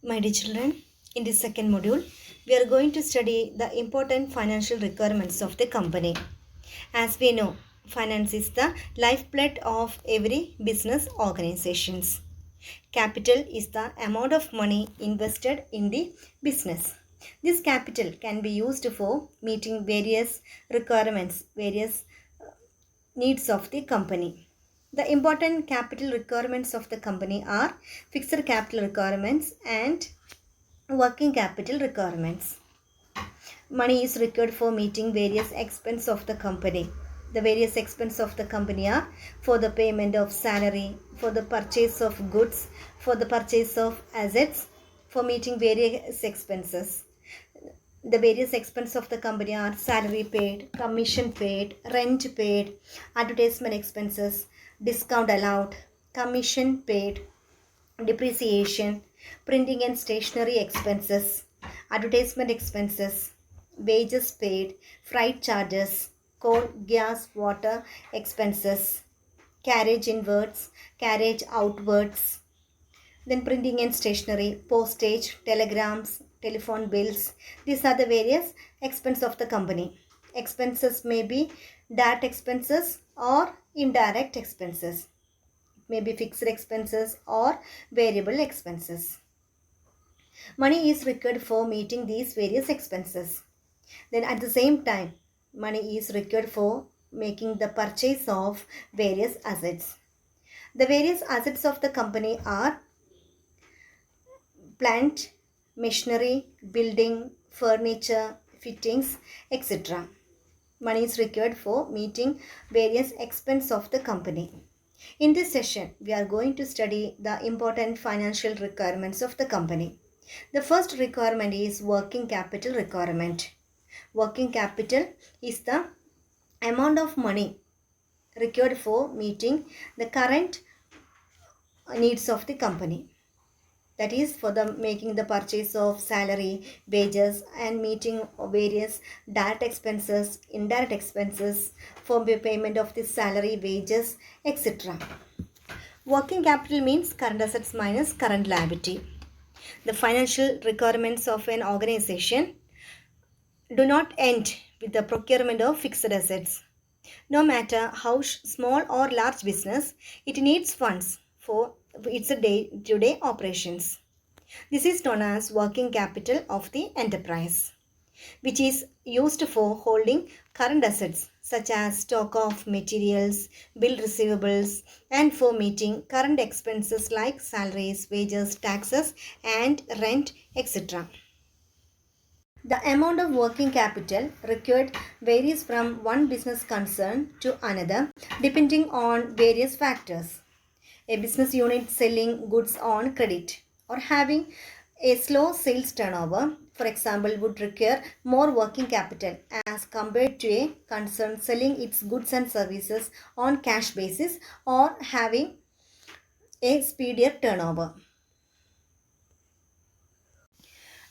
My dear children, in this second module, we are going to study the important financial requirements of the company. As we know, finance is the lifeblood of every business organizations. Capital is the amount of money invested in the business. This capital can be used for meeting various requirements, various needs of the company. The important capital requirements of the company are fixed capital requirements and working capital requirements. Money is required for meeting various expenses of the company. The various expenses of the company are for the payment of salary, for the purchase of goods, for the purchase of assets, for meeting various expenses. The various expenses of the company are salary paid, commission paid, rent paid, advertisement expenses, discount allowed, commission paid, depreciation, printing and stationery expenses, advertisement expenses, wages paid, freight charges, coal, gas, water expenses, carriage inwards, carriage outwards, then printing and stationery, postage, telegrams, telephone bills. These are the various expenses of the company. Expenses may be direct expenses or indirect expenses, may be fixed expenses or variable expenses. Money is required for meeting these various expenses. Then at the same time, money is required for making the purchase of various assets. The various assets of the company are plant, machinery, building, furniture, fittings, etc. Money is required for meeting various expenses of the company. In this session, we are going to study the important financial requirements of the company. The first requirement is working capital requirement. Working capital is the amount of money required for meeting the current needs of the company. That is for the making the purchase of salary, wages and meeting various direct expenses, indirect expenses for the payment of the salary, wages, etc. Working capital means current assets minus current liability. The financial requirements of an organization do not end with the procurement of fixed assets. No matter how small or large business, it needs funds for its day-to-day operations. This is known as working capital of the enterprise, which is used for holding current assets such as stock of materials, bill receivables, and for meeting current expenses like salaries, wages, taxes, and rent, etc. The amount of working capital required varies from one business concern to another depending on various factors. A business unit selling goods on credit or having a slow sales turnover, for example, would require more working capital as compared to a concern selling its goods and services on cash basis or having a speedier turnover.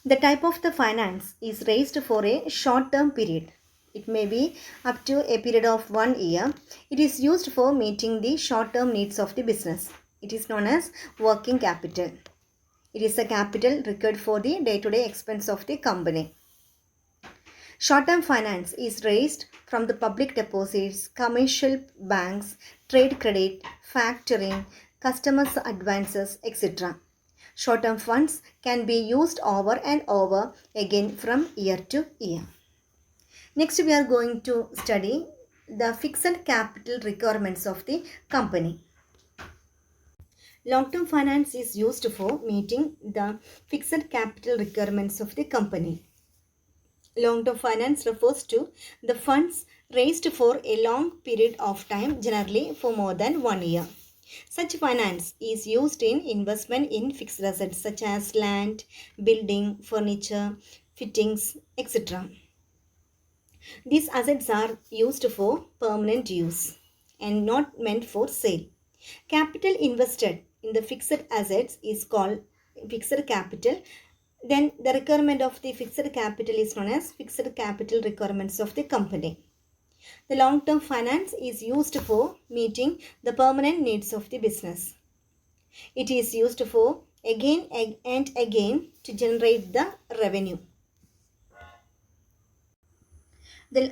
The type of the finance is raised for a short-term period. It may be up to a period of 1 year. It is used for meeting the short-term needs of the business. It is known as working capital. It is a capital required for the day-to-day expense of the company. Short-term finance is raised from the public deposits, commercial banks, trade credit, factoring, customers' advances, etc. Short-term funds can be used over and over again from year to year. Next, we are going to study the fixed capital requirements of the company. Long-term finance is used for meeting the fixed capital requirements of the company. Long-term finance refers to the funds raised for a long period of time, generally for more than 1 year. Such finance is used in investment in fixed assets such as land, building, furniture, fittings, etc. These assets are used for permanent use and not meant for sale. Capital invested in the fixed assets is called fixed capital. Then the requirement of the fixed capital is known as fixed capital requirements of the company. The long-term finance is used for meeting the permanent needs of the business. It is used for again and again to generate the revenue.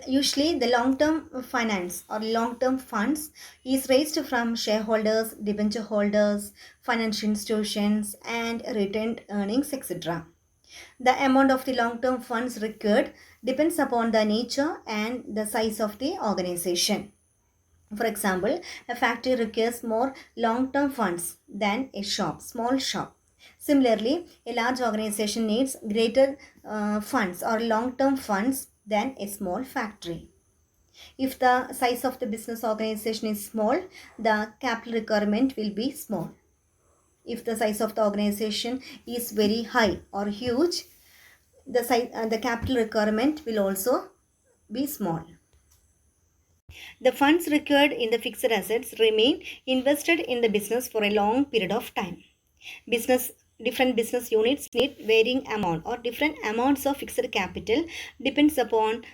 Usually the long-term finance or long-term funds is raised from shareholders, debenture holders, financial institutions and retained earnings, etc. The amount of the long-term funds required depends upon the nature and the size of the organization. For example, a factory requires more long-term funds than a small shop. Similarly, a large organization needs greater funds or long-term funds than a small factory. If the size of the business organization is small, the capital requirement will be small. If the size of the organization is very high or huge, the capital requirement will also be small. The funds required in the fixed assets remain invested in the business for a long period of time. Different business units need varying amount or different amounts of fixed capital depends upon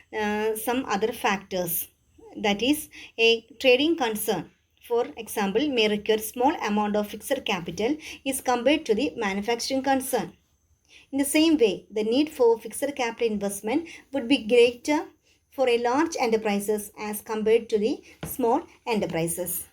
some other factors. That is, a trading concern, for example, may require small amount of fixed capital is compared to the manufacturing concern. In the same way, the need for fixed capital investment would be greater for a large enterprises as compared to the small enterprises.